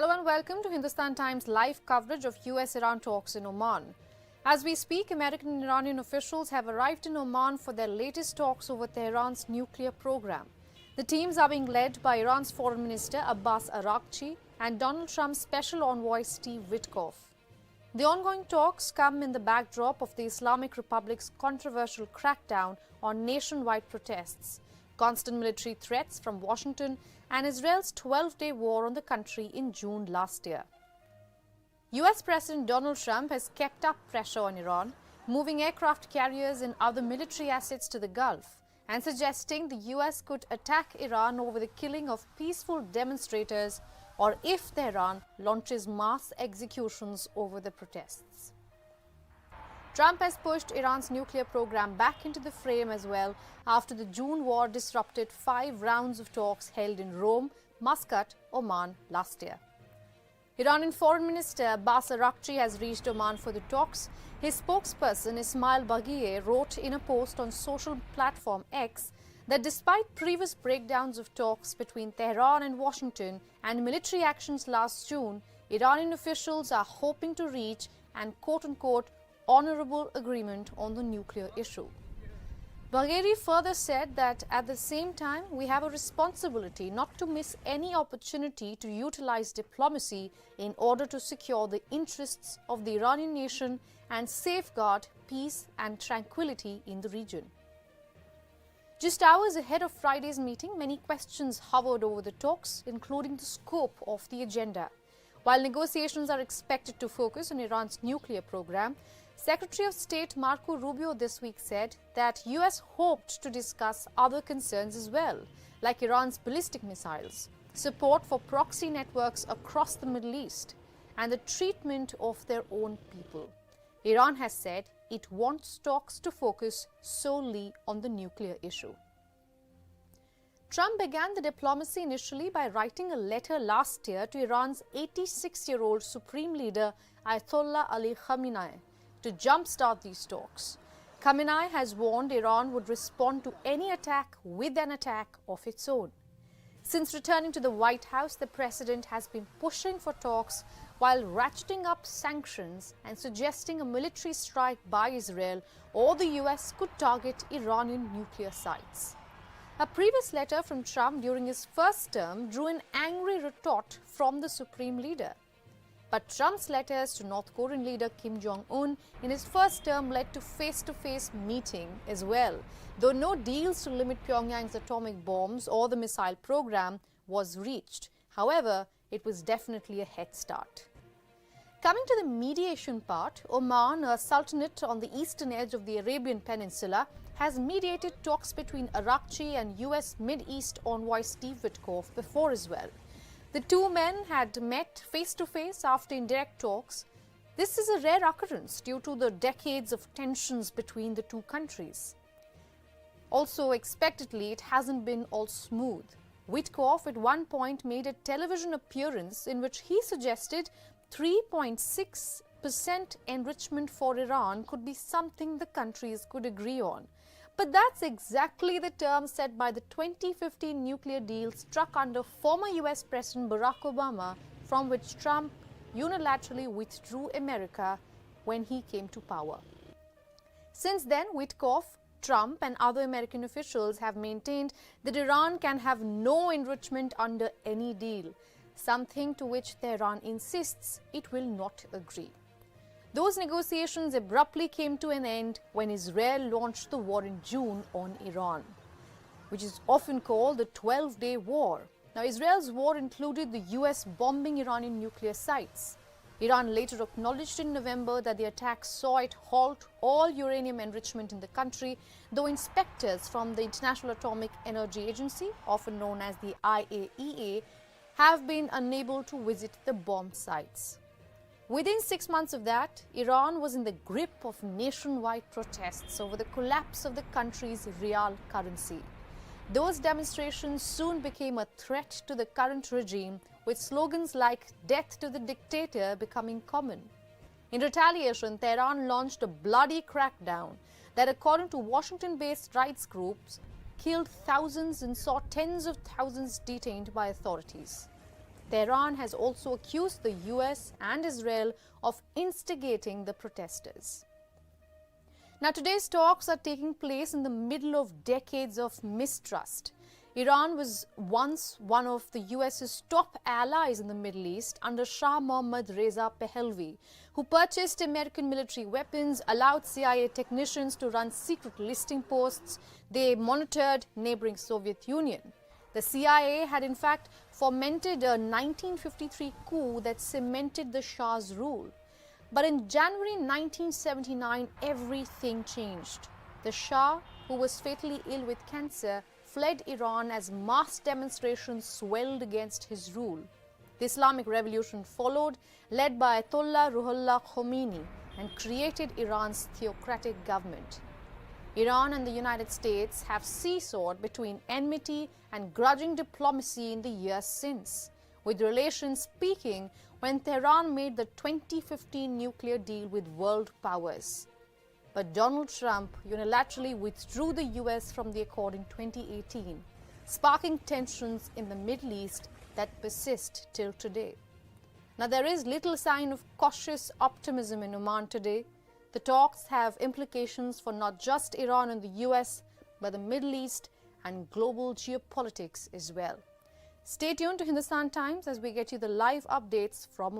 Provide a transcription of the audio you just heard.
Hello and welcome to Hindustan Times live coverage of U.S.-Iran talks in Oman. As we speak, American and Iranian officials have arrived in Oman for their latest talks over Tehran's nuclear program. The teams are being led by Iran's Foreign Minister Abbas Araghchi and Donald Trump's Special Envoy Steve Witkoff. The ongoing talks come in the backdrop of the Islamic Republic's controversial crackdown on nationwide protests, constant military threats from Washington, and Israel's 12-day war on the country in June last year. U.S. President Donald Trump has kept up pressure on Iran, moving aircraft carriers and other military assets to the Gulf, and suggesting the U.S. could attack Iran over the killing of peaceful demonstrators or if Tehran launches mass executions over the protests. Trump has pushed Iran's nuclear program back into the frame as well after the June war disrupted 5 rounds of talks held in Rome, Muscat, Oman last year. Iranian Foreign Minister Abbas Araghchi has reached Oman for the talks. His spokesperson Ismail Baghie wrote in a post on social platform X that despite previous breakdowns of talks between Tehran and Washington and military actions last June, Iranian officials are hoping to reach an quote-unquote honorable agreement on the nuclear issue. Bagheri further said that at the same time, we have a responsibility not to miss any opportunity to utilize diplomacy in order to secure the interests of the Iranian nation and safeguard peace and tranquility in the region. Just hours ahead of Friday's meeting, many questions hovered over the talks, including the scope of the agenda. While negotiations are expected to focus on Iran's nuclear program, Secretary of State Marco Rubio this week said that U.S. hoped to discuss other concerns as well, like Iran's ballistic missiles, support for proxy networks across the Middle East, and the treatment of their own people. Iran has said it wants talks to focus solely on the nuclear issue. Trump began the diplomacy initially by writing a letter last year to Iran's 86-year-old Supreme Leader Ayatollah Ali Khamenei to jumpstart these talks. Khamenei has warned Iran would respond to any attack with an attack of its own. Since returning to the White House, the president has been pushing for talks while ratcheting up sanctions and suggesting a military strike by Israel or the U.S. could target Iranian nuclear sites. A previous letter from Trump during his first term drew an angry retort from the Supreme Leader. But Trump's letters to North Korean leader Kim Jong-un in his first term led to face-to-face meeting as well, though no deals to limit Pyongyang's atomic bombs or the missile program was reached. However, it was definitely a head start. Coming to the mediation part, Oman, a sultanate on the eastern edge of the Arabian Peninsula, has mediated talks between Araghchi and U.S. Mid-East envoy Steve Witkoff before as well. The two men had met face-to-face after indirect talks. This is a rare occurrence due to the decades of tensions between the two countries. Also, expectedly, it hasn't been all smooth. Witkoff at one point made a television appearance in which he suggested 3.6% enrichment for Iran could be something the countries could agree on. But that's exactly the term set by the 2015 nuclear deal struck under former U.S. President Barack Obama, from which Trump unilaterally withdrew America when he came to power. Since then, Witkoff, Trump and other American officials have maintained that Iran can have no enrichment under any deal, something to which Tehran insists it will not agree. Those negotiations abruptly came to an end when Israel launched the war in June on Iran, which is often called the 12-day war. Now, Israel's war included the U.S. bombing Iranian nuclear sites. Iran later acknowledged in November that the attack saw it halt all uranium enrichment in the country, though inspectors from the International Atomic Energy Agency, often known as the IAEA, have been unable to visit the bomb sites. Within 6 months of that, Iran was in the grip of nationwide protests over the collapse of the country's real currency. Those demonstrations soon became a threat to the current regime, with slogans like "Death to the dictator" becoming common. In retaliation, Tehran launched a bloody crackdown that, according to Washington-based rights groups, killed thousands and saw tens of thousands detained by authorities. Tehran has also accused the U.S. and Israel of instigating the protesters. Now, today's talks are taking place in the middle of decades of mistrust. Iran was once one of the US's top allies in the Middle East under Shah Mohammad Reza Pahlavi, who purchased American military weapons, allowed CIA technicians to run secret listing posts. They monitored neighboring Soviet Union. The CIA had in fact fomented a 1953 coup that cemented the Shah's rule. But in January 1979, everything changed. The Shah, who was fatally ill with cancer, fled Iran as mass demonstrations swelled against his rule. The Islamic Revolution followed, led by Ayatollah Ruhollah Khomeini, and created Iran's theocratic government. Iran and the United States have seesawed between enmity and grudging diplomacy in the years since, with relations peaking when Tehran made the 2015 nuclear deal with world powers. But Donald Trump unilaterally withdrew the US from the accord in 2018, sparking tensions in the Middle East that persist till today. Now, there is little sign of cautious optimism in Oman today. The talks have implications for not just Iran and the US, but the Middle East and global geopolitics as well. Stay tuned to Hindustan Times as we get you the live updates from Oman.